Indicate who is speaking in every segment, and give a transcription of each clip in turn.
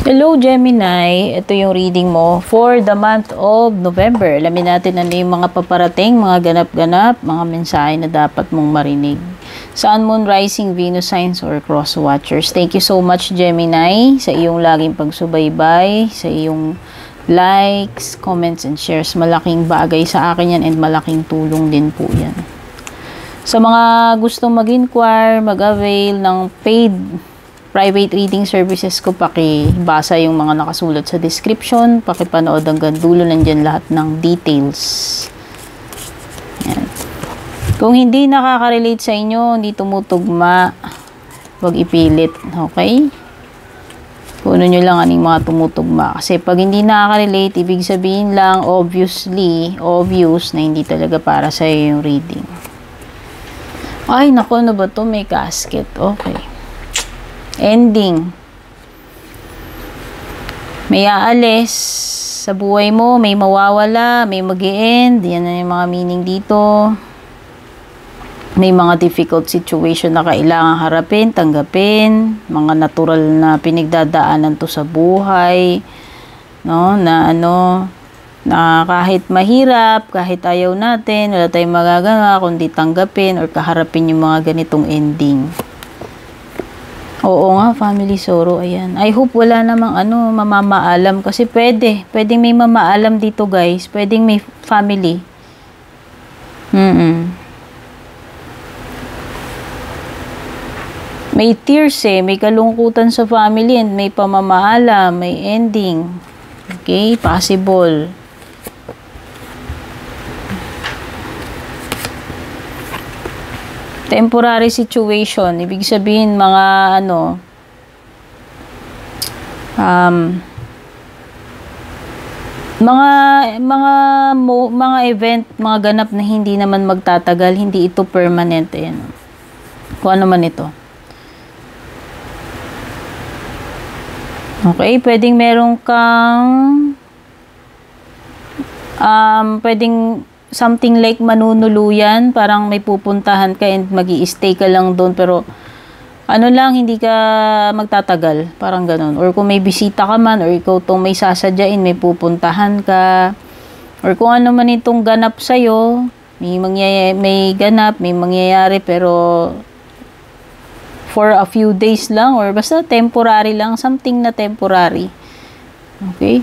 Speaker 1: Hello Gemini, ito yung reading mo for the month of November. Alamin natin ano yung mga paparating, mga ganap-ganap, mga mensahe na dapat mong marinig. Sun, Moon, Rising, Venus signs or cross watchers. Thank you so much Gemini sa iyong laging pagsubaybay, sa iyong likes, comments, and shares. Malaking bagay sa akin yan and malaking tulong din po yan. Sa mga gustong mag-inquire, mag-avail ng paid private reading services ko, pakibasa yung mga nakasulat sa description, pakipanood hanggang dulo, nandyan lahat ng details. Yan. Kung hindi nakaka-relate sa inyo, hindi tumutugma, huwag ipilit, okay? Puno nyo lang aning mga tumutugma. Kasi pag hindi nakaka-relate, ibig sabihin lang, obvious na hindi talaga para sa yung reading. Ay, naku, ano ba to? May casket. Okay. Ending. May aalis sa buhay mo, may mawawala, may mag-e-end. Yan na yung mga meaning dito. May mga difficult situation na kailangan harapin, tanggapin. Mga natural na pinagdadaanan to sa buhay. No? Na kahit mahirap, kahit ayaw natin, wala tayong magagawa kundi tanggapin or kaharapin yung mga ganitong ending. Oo nga, family sorrow, ayan. I hope wala namang mamamaalam kasi pwedeng may mamaalam dito guys, pwedeng may family. May tears may kalungkutan sa family and may pamamaalam, may ending. Okay, possible. Temporary situation, ibig sabihin mga mga event, mga ganap na hindi naman magtatagal, hindi ito permanent. Ayan. Kung ano man ito. Okay, pwedeng meron kang pwedeng something like manunuluyan, parang may pupuntahan ka and magi-stay ka lang doon pero hindi ka magtatagal, parang ganun. Or kung may bisita ka man or ikaw tong may sasadyain, may pupuntahan ka or kung ano man itong ganap sa'yo, may ganap, may mangyayari pero for a few days lang or basta temporary lang, something na temporary. Okay?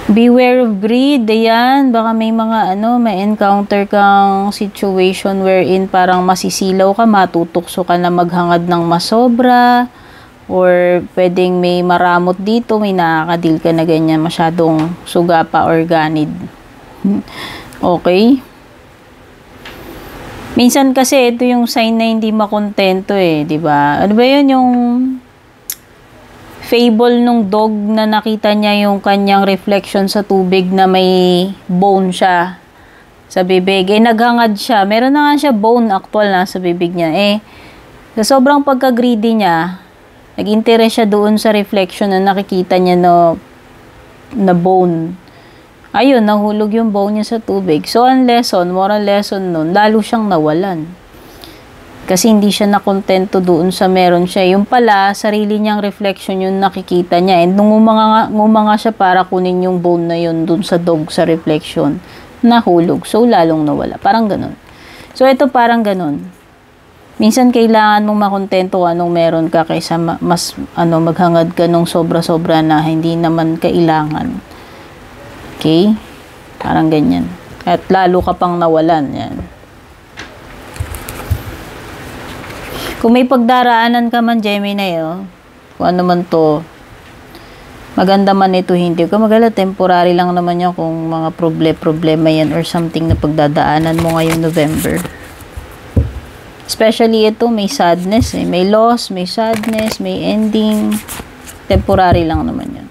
Speaker 1: Beware of greed, ayan, baka may mga may encounter kang situation wherein parang masisilaw ka, matutokso ka na maghangad ng masobra, or pwedeng may maramot dito, may nakakadil ka na ganyan, masyadong suga pa or ganid. Okay? Minsan kasi ito yung sign na hindi makontento di ba? Ano ba yun yung fable nung dog na nakita niya yung kanyang reflection sa tubig na may bone siya sa bibig. Naghangad siya. Meron na nga siya bone actual na sa bibig niya. Sa sobrang pagka-greedy niya, nag-interest siya doon sa reflection na nakikita niya na bone. Ayun, nahulog yung bone niya sa tubig. So, ang lesson, moral lesson nun, lalo siyang nawalan. Kasi hindi siya nakontento doon sa meron siya. Yung pala, sarili niyang reflection yung nakikita niya. And nung ngumanga siya para kunin yung bone na yun doon sa dog sa reflection, nahulog. So, lalong nawala. Parang ganun. So, ito parang ganun. Minsan, kailangan mong makontento anong meron ka kaysa mas maghangad ka nung sobra-sobra na hindi naman kailangan. Okay? Parang ganyan. At lalo ka pang nawalan. Yan. Kung may pagdaraanan ka man, Gemini, kung ano man to, maganda man ito, hindi ka magala, temporary lang naman yan kung mga problema yan or something na pagdadaanan mo ngayong November. Especially ito, may sadness, may loss, may sadness, may ending, temporary lang naman yan.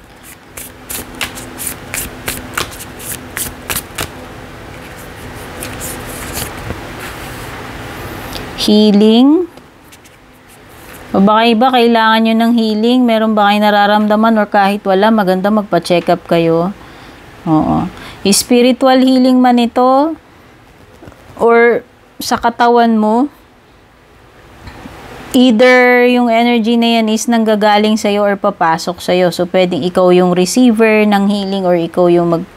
Speaker 1: Healing. O baka iba, kailangan nyo ng healing. Meron ba kayo nararamdaman or kahit wala, maganda magpa-check up kayo. Oo. Spiritual healing man ito or sa katawan mo, Either yung energy na yan is nanggagaling sa'yo or papasok sa'yo. So, pwedeng ikaw yung receiver ng healing or ikaw yung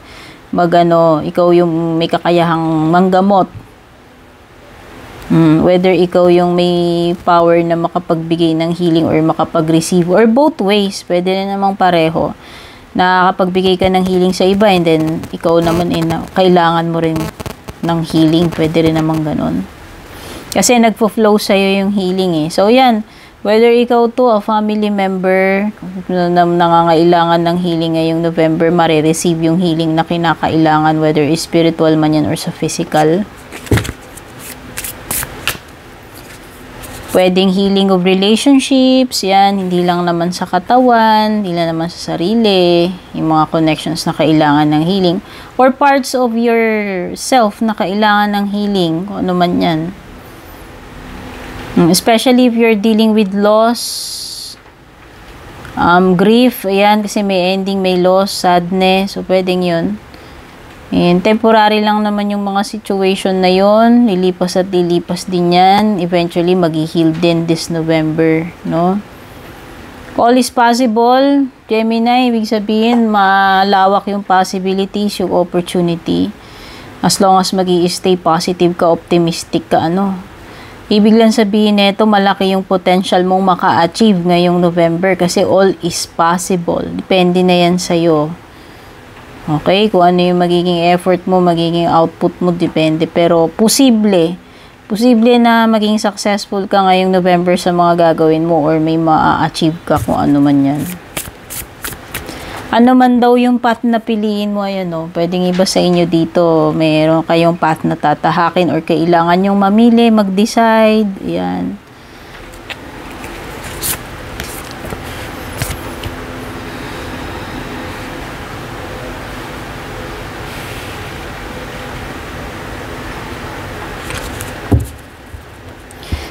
Speaker 1: ikaw yung may kakayahang manggamot. Whether ikaw yung may power na makapagbigay ng healing or makapag-receive or both ways, pwede rin namang pareho. Nakakapagbigay ka ng healing sa iba and then ikaw naman kailangan mo rin ng healing. Pwede rin namang ganun. Kasi nagpo-flow sa'yo yung healing eh. So, yan. Whether ikaw to, a family member, na nangangailangan ng healing ngayong November, marireceive yung healing na kinakailangan, whether spiritual man yan or sa physical. Pwedeng healing of relationships, yan. Hindi lang naman sa katawan, hindi lang naman sa sarili, yung mga connections na kailangan ng healing. Or parts of yourself na kailangan ng healing, kung ano man yan. Especially if you're dealing with loss, grief, ayan, kasi may ending, may loss, sadness, so pwedeng yun. And temporary lang naman yung mga situation na yun, lilipas at lilipas din yan, eventually mag-heal din this November, no? All is possible, Gemini, ibig sabihin, malawak yung possibilities, yung opportunity, as long as mag-i-stay positive ka, optimistic ka, Ibig lang sabihin nito, malaki yung potential mong maka-achieve ngayong November kasi all is possible. Depende na yan sa'yo. Okay? Kung ano yung magiging effort mo, magiging output mo, depende. Pero posible. Posible na maging successful ka ngayong November sa mga gagawin mo or may ma-achieve ka kung ano man yan. Ano man daw yung path na piliin mo, ayan pwedeng iba sa inyo dito, mayroon kayong path na tatahakin or kailangan yung mamili, mag-decide, ayan.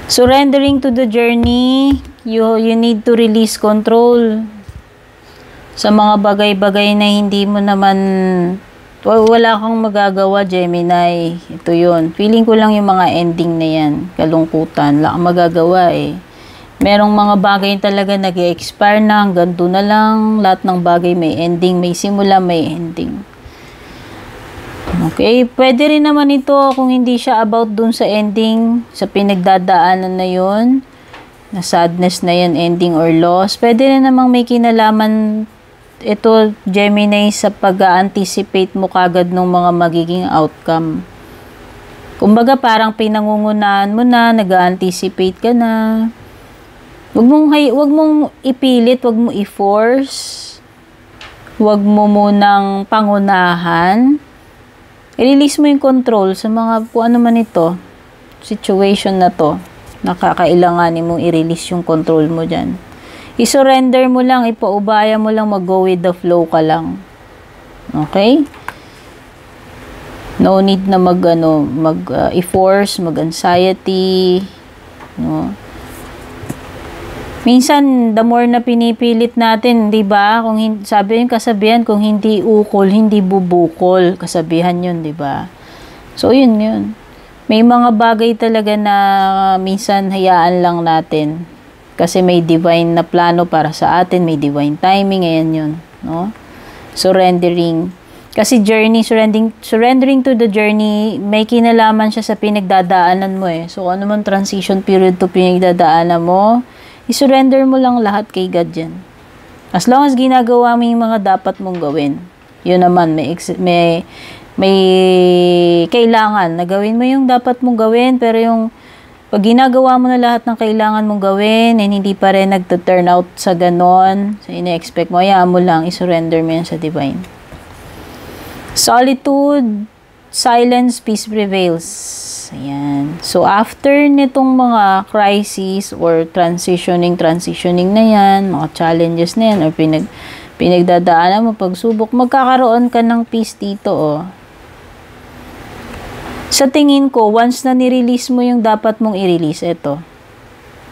Speaker 1: Surrendering to the journey, you need to release control sa mga bagay-bagay na hindi mo naman, wala kang magagawa, Gemini. Ito yun. Feeling ko lang yung mga ending na yan. Kalungkutan. Wala kang magagawa eh. Merong mga bagay talaga nag-expire na. Hanggang doon na lang. Lahat ng bagay may ending. May simula, may ending. Okay. Pwede rin naman ito kung hindi siya about dun sa ending, sa pinagdadaanan na yun, na sadness na yan, ending or loss. Pwede rin namang may kinalaman ito, Gemini, sa pag-anticipate mo kagad ng mga magiging outcome. Kumbaga, parang pinangungunahan mo na, nag-anticipate ka na. Wag mong ipilit, wag mong i-force. Wag mo munang pangunahan. I-release mo yung control sa mga, kung ano man ito, situation na to. Nakakailanganin mong i-release yung control mo dyan. I-surrender mo lang, ipaubaya mo lang, mag-go with the flow ka lang. Okay? No need na mag-force, mag-anxiety. No? Minsan, the more na pinipilit natin, di ba? Sabi yung kasabihan, kung hindi ukol, hindi bubukol. Kasabihan yun, di ba? So, yun. May mga bagay talaga na minsan hayaan lang natin. Kasi may divine na plano para sa atin, may divine timing, ayan yun, no? Surrendering. Kasi surrendering to the journey, may kinalaman siya sa pinagdadaanan mo eh. So, ano man transition period to pinagdadaanan mo, i-surrender mo lang lahat kay God yan. As long as ginagawa mo yung mga dapat mong gawin, yun naman, may kailangan na gawin mo yung dapat mong gawin, pero yung pag ginagawa mo na lahat ng kailangan mong gawin and hindi pa rin nagto-turn out sa ganon, sa ina-expect mo, hayaan mo lang, i-surrender mo yan sa divine. Solitude, silence, peace prevails. Ayan. So, after nitong mga crisis or transitioning na yan, mga challenges na yan, or pinagdadaanan mo, pagsubok, magkakaroon ka ng peace dito, Sa tingin ko, once na nirelease mo yung dapat mong i-release, ito.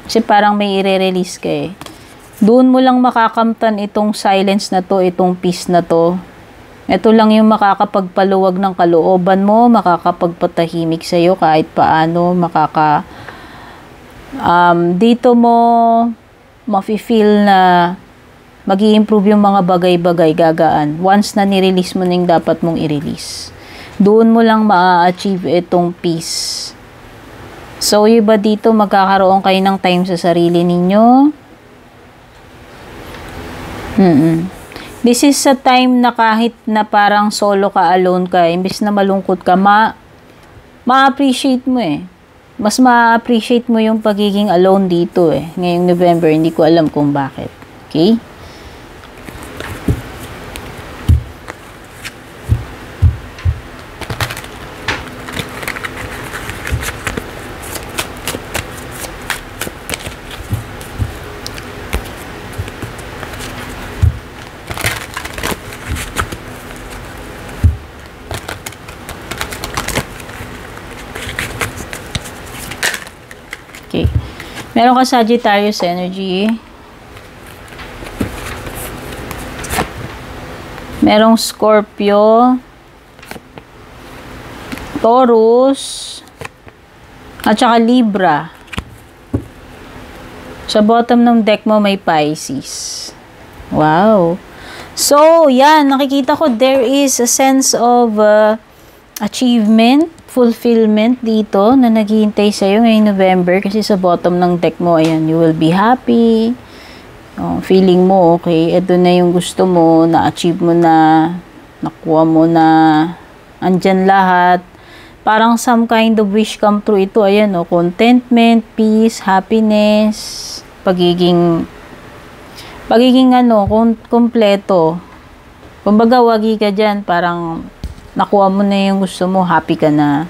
Speaker 1: Kasi parang may i-release ka eh. Doon mo lang makakamtan itong silence na to, itong peace na to. Ito lang yung makakapagpaluwag ng kalooban mo, makakapagpatahimik sa'yo kahit paano, Dito mo mafe-feel na mag-i-improve yung mga bagay-bagay, gagaan. Once na nirelease mo na yung dapat mong i-release. Doon mo lang ma-achieve itong peace. So, yung iba dito, magkakaroon kayo ng time sa sarili ninyo. This is a time na kahit na parang solo ka, alone ka, imbes na malungkot ka, ma-appreciate mo eh. Mas ma-appreciate mo yung pagiging alone dito eh. Ngayong November, hindi ko alam kung bakit. Okay? Okay. Meron ka Sagittarius energy. Merong Scorpio, Taurus, at saka Libra. Sa bottom ng deck mo may Pisces. Wow. So, yan. Nakikita ko there is a sense of achievement, fulfillment dito na naghihintay sa'yo ngayong November kasi sa bottom ng deck mo, ayan, you will be happy. Oh, feeling mo, okay, ito na yung gusto mo, na-achieve mo na, nakuha mo na, andyan lahat. Parang some kind of wish come true ito, ayan, oh, contentment, peace, happiness, pagiging kompleto. Kumbaga, wagi ka dyan, parang nakuha mo na yung gusto mo, happy ka na.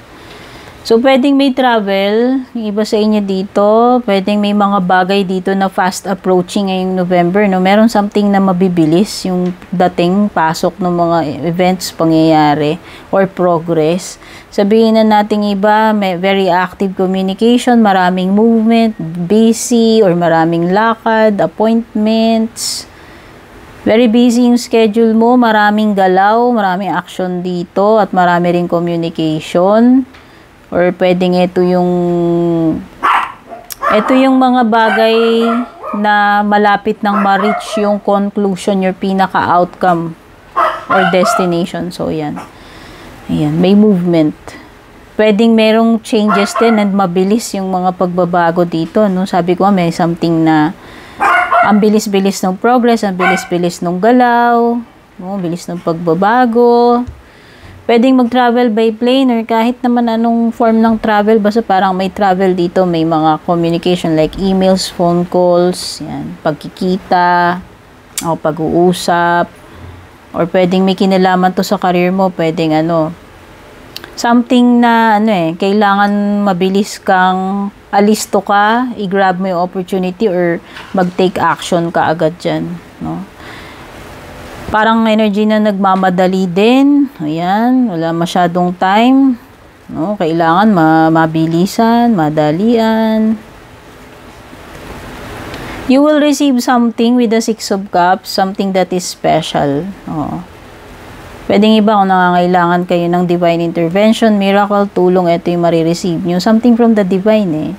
Speaker 1: So, pwedeng may travel, yung iba sa inyo dito, pwedeng may mga bagay dito na fast approaching ngayong November, no? Meron something na mabibilis, yung dating, pasok ng mga events, pangyayari, or progress. Sabihin na nating iba, may very active communication, maraming movement, busy, or maraming lakad, appointments. Very busy yung schedule mo, maraming galaw, maraming action dito, at marami ring communication. Or pwedeng ito yung mga bagay na malapit nang ma-reach yung conclusion, your pinaka-outcome or destination. So, yan. Ayan, may movement. Pwedeng merong changes din and mabilis yung mga pagbabago dito. No? Sabi ko, may something na ang bilis-bilis ng progress, ang bilis-bilis ng galaw, no? Bilis ng pagbabago. Pwedeng mag-travel by plane or kahit naman anong form ng travel, basta parang may travel dito, may mga communication like emails, phone calls, yan, pagkikita, o pag-uusap, or pwedeng may kinalaman to sa career mo, pwedeng something na kailangan mabilis kang alisto ka, i-grab mo yung opportunity or mag-take action ka agad dyan, no? Parang energy na nagmamadali din. Ayan, wala masyadong time. No, kailangan mabilisan, madalian. You will receive something with the Six of Cups, something that is special. Oh. Pwedeng iba kung nangangailangan kayo ng divine intervention, miracle, tulong, ito yung marireceive nyo. Something from the divine eh.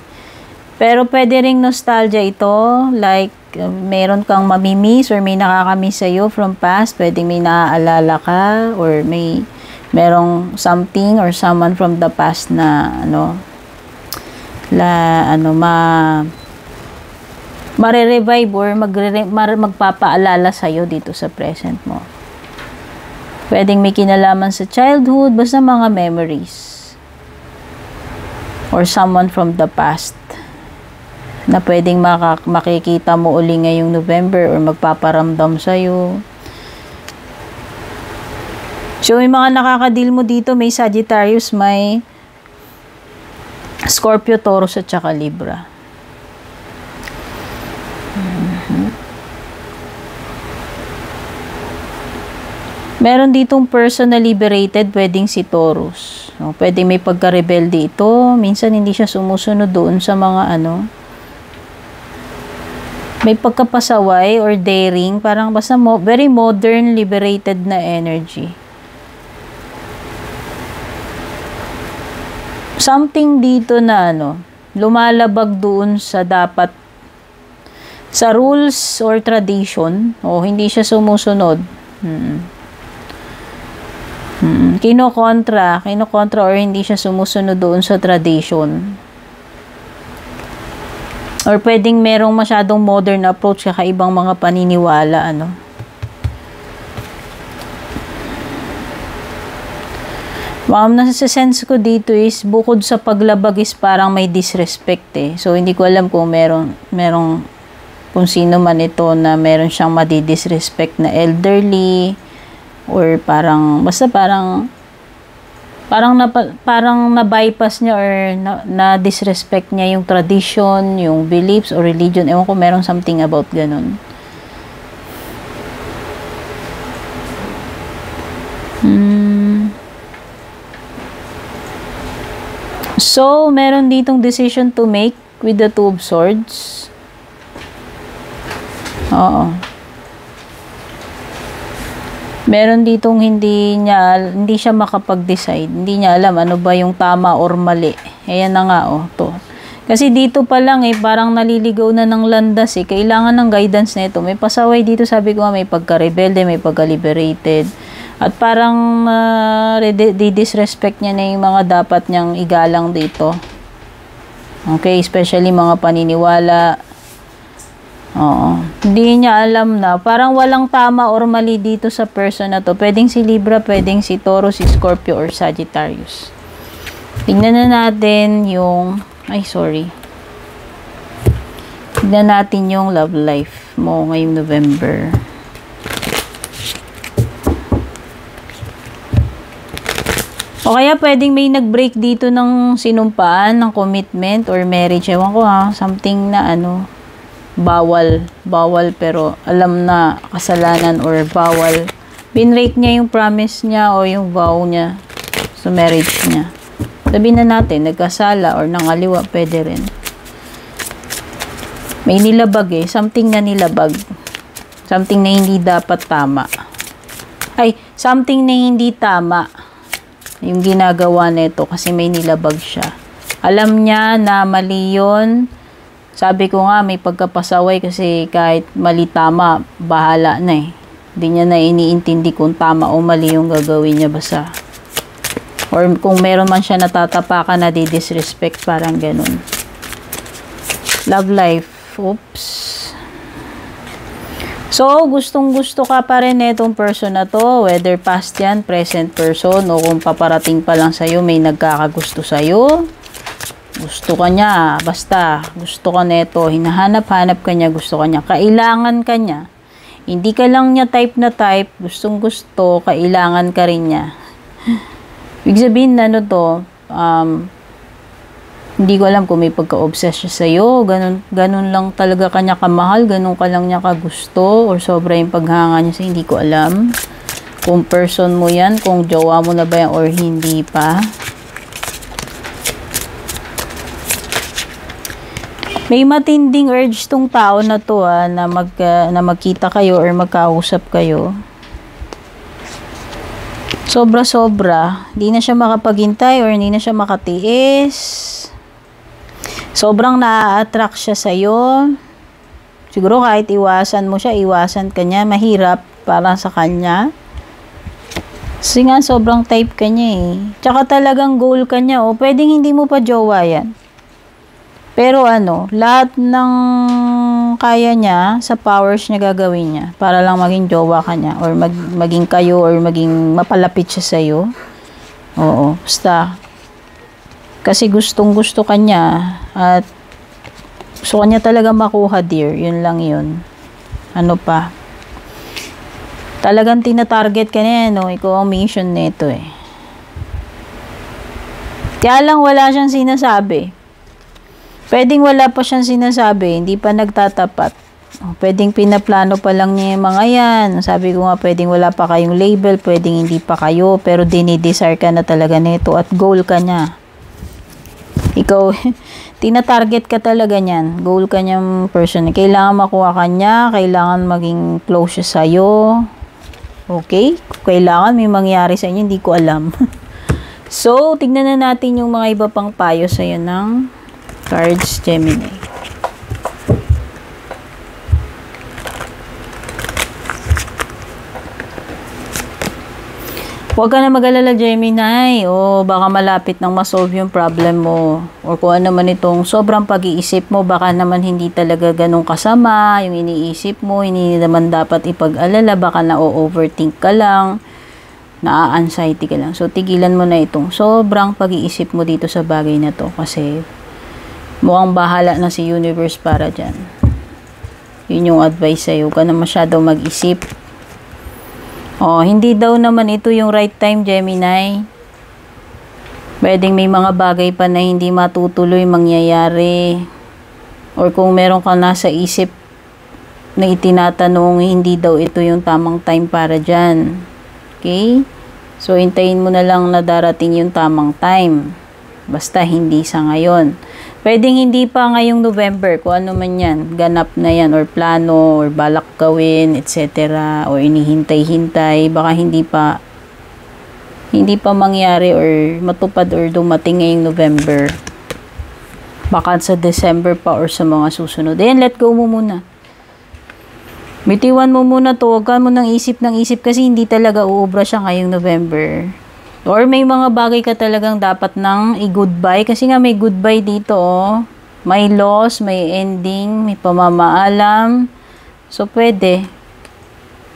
Speaker 1: Pero pwede ring nostalgia ito, like meron kang mamimiss or may nakakamiss sa'yo from past, pwedeng may naaalala ka or merong something or someone from the past na mare-revive or magpapaalala sa'yo dito sa present mo. Pwedeng may kinalaman sa childhood, basta mga memories or someone from the past na pwedeng makikita mo uli ngayong November or magpaparamdam sa'yo. So, yung mga nakakadil mo dito, may Sagittarius, may Scorpio, Taurus, at saka Libra. Meron ditong person na liberated, pwedeng si Taurus. No, pwedeng may pagka-rebelde ito. Minsan hindi siya sumusunod doon sa mga may pagkapasaway or daring, parang basta very modern, liberated na energy. Something dito na lumalabag doon sa dapat sa rules or tradition, o hindi siya sumusunod. Kinokontra or hindi siya sumusunod doon sa tradition. Or pwedeng merong masyadong modern approach kakaibang mga paniniwala, ano. Nasa-sense ko dito is bukod sa paglabag is parang may disrespect eh. So hindi ko alam kung merong kung sino man ito na meron siyang madi-disrespect na elderly, or parang basta parang na-bypass niya or na-disrespect niya yung tradition, yung beliefs or religion. Ewan ko, merong something about ganun. So, meron ditong decision to make with the Two of Swords. Oo. Meron ditong hindi siya makapag-decide. Hindi niya alam ano ba yung tama or mali. Ayan na nga, to. Kasi dito pa lang parang naliligaw na ng landas Kailangan ng guidance nito. May pasaway dito, sabi ko may pagka-rebelde, may pagka-liberated. At parang di-disrespect niya na yung mga dapat niyang igalang dito. Okay, especially mga paniniwala. Oo. Hindi niya alam na. Parang walang tama or mali dito sa person na to. Pwedeng si Libra, pwedeng si Taurus, si Scorpio, or Sagittarius. Tingnan na natin yung... Tingnan natin yung love life mo ngayong November. O kaya pwedeng may nag-break dito ng sinumpaan, ng commitment or marriage. Ewan ko something na bawal pero alam na kasalanan or bawal. Binrake niya yung promise niya o yung vow niya sa marriage niya. Sabihin na natin, nagkasala or nangaliwa, pwede rin. May nilabag something na nilabag. Something na hindi dapat tama. Something na hindi tama yung ginagawa nito kasi may nilabag siya. Alam niya na mali yun. Sabi ko nga, may pagkapasaway kasi kahit mali tama, bahala na Hindi niya na iniintindi kung tama o mali yung gagawin niya basta. Or kung meron man siya natatapakan na di-disrespect, parang ganun. Love life. Oops. So, gustong-gusto ka pa rin itong person na to, whether past yan, present person, o kung paparating pa lang sa'yo, may nagkakagusto sa'yo. Gusto ka niya, basta, gusto ka nito, hinahanap-hanap ka niya, gusto ka niya, kailangan ka niya. Hindi ka lang niya type na type, gustong-gusto, kailangan ka rin niya. Ibig sabihin na hindi ko alam kung may pagka-obsess siya sa'yo, ganun lang talaga kanya kamahal, ganun ka lang niya kagusto, or sobra yung paghanga niya hindi ko alam. Kung person mo yan, kung jowa mo na ba yan or hindi pa. May matinding urge tong tao na to na magkita kayo or magkausap kayo. Sobra-sobra. Hindi na siya makapaghintay or hindi na siya makatiis. Sobrang na-attract siya sa'yo. Siguro kahit iwasan mo siya, iwasan ka niya, mahirap para sa kanya. Kasi nga sobrang type ka niya Tsaka talagang goal ka niya pwedeng hindi mo pa jowa yan. Pero lahat ng kaya niya, sa powers niya gagawin niya para lang maging jowa ka niya or maging kayo or maging mapalapit siya sa'yo. Oo, basta. Kasi gustong-gusto ka niya at gusto ka niya talaga makuha, dear. Yun lang yun. Ano pa? Talagang tinatarget ka niya, Ikaw ang mission nito Kaya lang wala siyang sinasabi. Pwedeng wala pa siyang sinasabi, hindi pa nagtatapat. Pwedeng pinaplano pa lang niya yung mga yan. Sabi ko nga, pwedeng wala pa kayong label, pwedeng hindi pa kayo, pero dinidesire ka na talaga nito at goal ka niya. Ikaw, tinatarget ka talaga niyan. Goal ka niyang person. Kailangan makuha ka niya, kailangan maging close siya sa'yo. Okay? Kailangan may mangyari sa inyo, hindi ko alam. So, tignan na natin yung mga iba pang payo sa'yo ng Cards, Gemini. Huwag ka na mag-alala, Gemini. O baka malapit nang masolve yung problem mo. O kung ano man itong sobrang pag-iisip mo, baka naman hindi talaga ganun kasama yung iniisip mo. Hindi naman dapat ipag-alala. Baka na-overthink ka lang. Na-anxiety ka lang. So, tigilan mo na itong sobrang pag-iisip mo dito sa bagay na to. Kasi mukhang bahala na si universe para dyan. Yun yung advice sa'yo. Huwag ka na masyadong mag-isip. Oh, hindi daw naman ito yung right time, Gemini. Pwedeng may mga bagay pa na hindi matutuloy mangyayari. Or kung meron ka nasa isip na itinatanong, hindi daw ito yung tamang time para dyan. Okay? So, hintayin mo na lang na darating yung tamang time. Basta hindi sa ngayon. Pwedeng hindi pa ngayong November, kung ano man yan, ganap na yan, or plano, or balak gawin, etc. O inihintay-hintay, baka hindi pa mangyari, or matupad, or dumating ngayong November. Baka sa December pa, or sa mga susunod. Then, let go mo muna. Bitiwan mo muna to, huwag ka mo ng isip, kasi hindi talaga uubra siya ngayong November. Or may mga bagay ka talagang dapat nang i-goodbye. Kasi nga may goodbye dito, oh. May loss, may ending, may pamamaalam. So, pwede.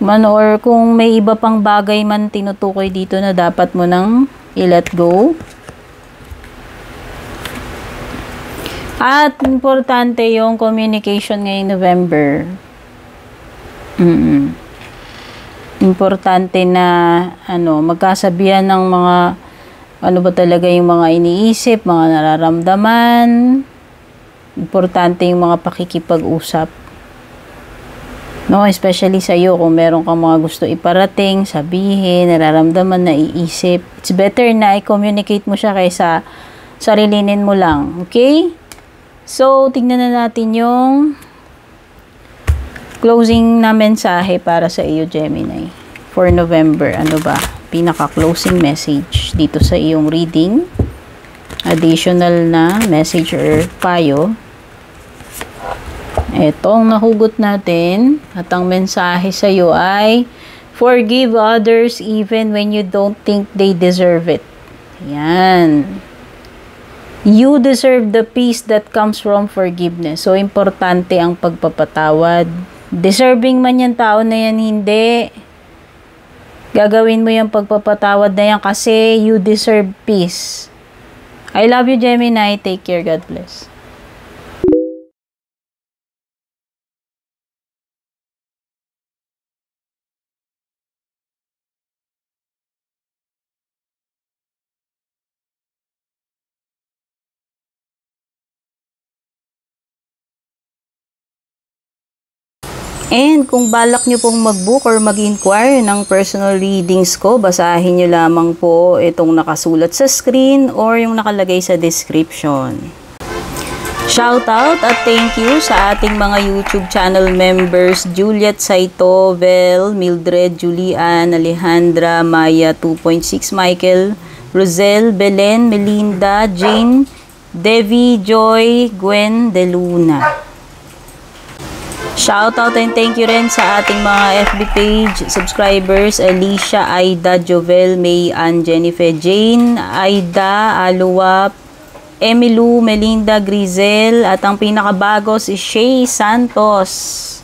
Speaker 1: Or kung may iba pang bagay man tinutukoy dito na dapat mo nang i-let go. At importante yung communication ngayong November. Importante na magkasabihan ng mga ano ba talaga yung mga iniisip, mga nararamdaman. Importante yung mga pakikipag-usap. No, especially sa iyo kung meron kang mga gusto iparating, sabihin, nararamdaman, naiisip. It's better na i-communicate mo siya kaysa sarilinin mo lang. Okay? So, tignan na natin yung closing na mensahe para sa iyo, Gemini, for November. Ano ba? Pinaka-closing message dito sa iyong reading. Additional na message or payo. Etong nahugot natin at ang mensahe sa iyo ay forgive others even when you don't think they deserve it. Yan. You deserve the peace that comes from forgiveness. So, importante ang pagpapatawad. Deserving man yung tao na yan, hindi. Gagawin mo yung pagpapatawad na yan kasi you deserve peace. I love you, Gemini. Take care. God bless. And kung balak nyo pong mag-book or mag-inquire ng personal readings ko, basahin nyo lamang po itong nakasulat sa screen or yung nakalagay sa description. Shoutout at thank you sa ating mga YouTube channel members, Juliet Saito, Vel, Mildred, Julian, Alejandra, Maya 2.6, Michael, Rosel, Belen, Melinda, Jane, Devi, Joy, Gwen, De Luna. Shoutout and thank you rin sa ating mga FB page subscribers, Alicia, Aida, Jovel, May, Ann, Jennifer, Jane, Aida, Aluwap, Emilu, Melinda, Grizel, at ang pinakabago si Shay Santos.